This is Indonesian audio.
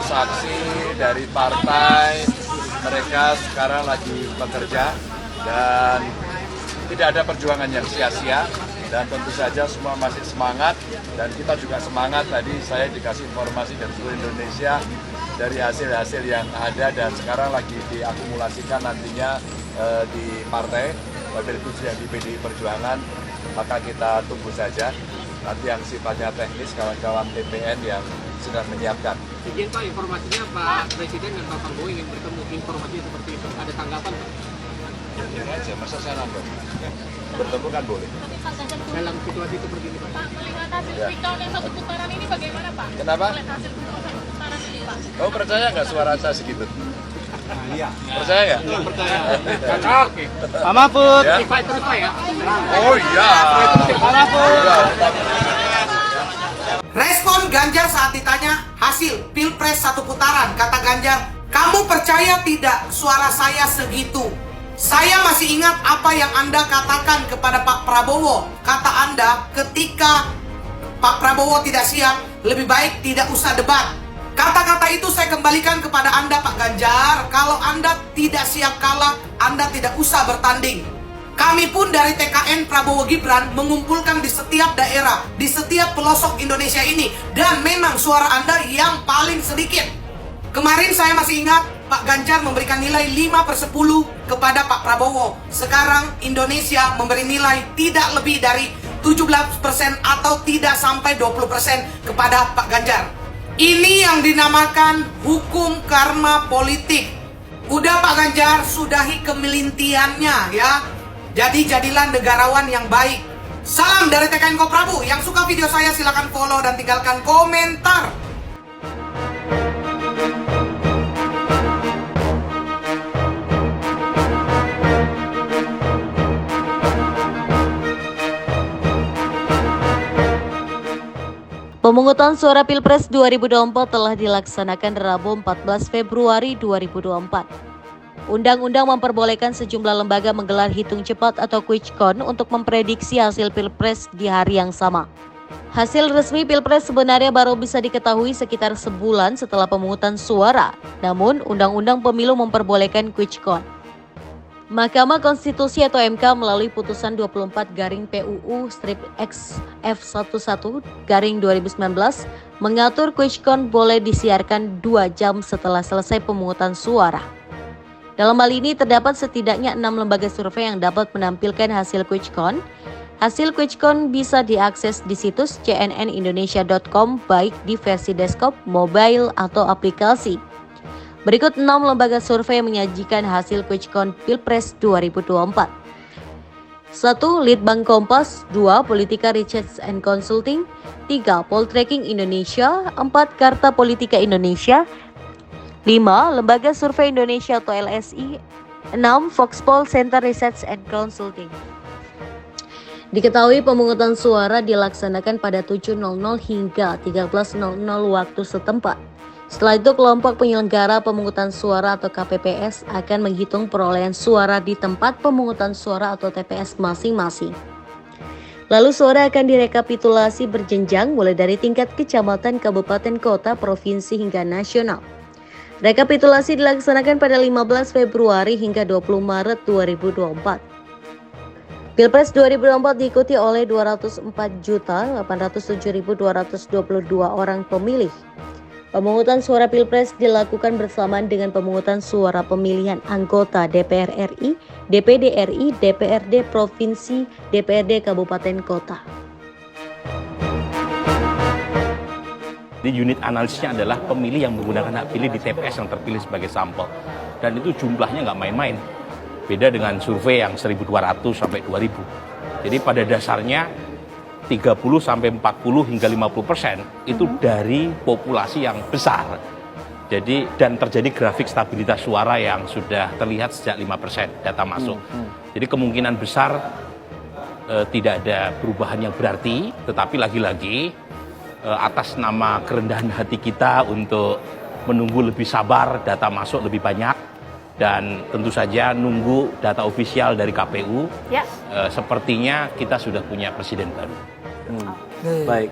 saksi dari partai, mereka sekarang lagi bekerja dan tidak ada perjuangan yang sia-sia. Dan tentu saja semua masih semangat dan kita juga semangat. Tadi saya dikasih informasi dari seluruh Indonesia dari hasil-hasil yang ada dan sekarang lagi diakumulasikan nantinya di partai, wabil khusus yang di PDI Perjuangan, maka kita tunggu saja nanti yang sifatnya teknis kawan-kawan TPN yang sudah menyiapkan. Izin Pak, informasinya Pak Presiden dan Pak Prabowo ingin bertemu, informasinya seperti itu, ada tanggapan Pak? Ya aja, masa saya nambah? Bertemu kan boleh. Dalam situasi seperti ini Pak. Pak, melihat hasil quick count yang satu putaran ini bagaimana Pak? Kenapa? Melihat hasil quick count satu putaran ini Pak. Kamu percaya nggak suara saya segitu? Iya. Percaya nggak? Nggak percaya. Oke. Pak Mahfud. Ya. Pak terus Pak ya. Oh iya. Pak Mahfud. Respon Ganjar saat ditanya hasil Pilpres satu putaran, kata Ganjar, "Kamu percaya tidak suara saya segitu? Saya masih ingat apa yang Anda katakan kepada Pak Prabowo. Kata Anda ketika Pak Prabowo tidak siap, lebih baik tidak usah debat." Kata-kata itu saya kembalikan kepada Anda Pak Ganjar. Kalau Anda tidak siap kalah, Anda tidak usah bertanding. Kami pun dari TKN Prabowo Gibran mengumpulkan di setiap daerah, di setiap pelosok Indonesia ini. Dan memang suara Anda yang paling sedikit. Kemarin saya masih ingat Pak Ganjar memberikan nilai 5/10 kepada Pak Prabowo. Sekarang Indonesia memberi nilai tidak lebih dari 17% atau tidak sampai 20% kepada Pak Ganjar. Ini yang dinamakan hukum karma politik. Udah Pak Ganjar, sudahi kemelintiannya ya. Jadi jadilah negarawan yang baik. Salam dari TKN Koprabu. Yang suka video saya silakan follow dan tinggalkan komentar. Pemungutan suara Pilpres 2024 telah dilaksanakan Rabu 14 Februari 2024. Undang-undang memperbolehkan sejumlah lembaga menggelar hitung cepat atau quick count untuk memprediksi hasil Pilpres di hari yang sama. Hasil resmi Pilpres sebenarnya baru bisa diketahui sekitar sebulan setelah pemungutan suara, namun Undang-Undang Pemilu memperbolehkan quick count. Mahkamah Konstitusi atau MK melalui putusan 24/PUU/F11/2019 mengatur quick count boleh disiarkan 2 jam setelah selesai pemungutan suara. Dalam hal ini terdapat setidaknya 6 lembaga survei yang dapat menampilkan hasil quick count. Hasil quick count bisa diakses di situs cnnindonesia.com baik di versi desktop, mobile, atau aplikasi. Berikut 6 lembaga survei yang menyajikan hasil quick count Pilpres 2024. 1. Litbang Kompas. 2. Politika Research and Consulting. 3. Poltreking Indonesia. 4. Carta Politika Indonesia. 5. Lembaga Survei Indonesia atau LSI. 6. Foxpol Center Research and Consulting. Diketahui pemungutan suara dilaksanakan pada 7.00 hingga 13.00 waktu setempat. Setelah itu kelompok penyelenggara pemungutan suara atau KPPS akan menghitung perolehan suara di tempat pemungutan suara atau TPS masing-masing. Lalu suara akan direkapitulasi berjenjang mulai dari tingkat kecamatan, kabupaten, kota, provinsi hingga nasional. Rekapitulasi dilaksanakan pada 15 Februari hingga 20 Maret 2024. Pilpres 2024 diikuti oleh 204.807.222 orang pemilih. Pemungutan suara Pilpres dilakukan bersamaan dengan pemungutan suara pemilihan anggota DPR RI, DPD RI, DPRD Provinsi, DPRD Kabupaten Kota. Di unit analisisnya adalah pemilih yang menggunakan hak pilih di TPS yang terpilih sebagai sampel. Dan itu jumlahnya nggak main-main. Beda dengan survei yang 1.200 sampai 2.000. Jadi pada dasarnya 30 sampai 40 hingga 50% itu dari populasi yang besar. Jadi dan terjadi grafik stabilitas suara yang sudah terlihat sejak 5% data masuk. Jadi kemungkinan besar tidak ada perubahan yang berarti, tetapi lagi-lagi atas nama kerendahan hati kita untuk menunggu lebih sabar, data masuk lebih banyak, dan tentu saja nunggu data ofisial dari KPU. Sepertinya kita sudah punya presiden baru. Baik.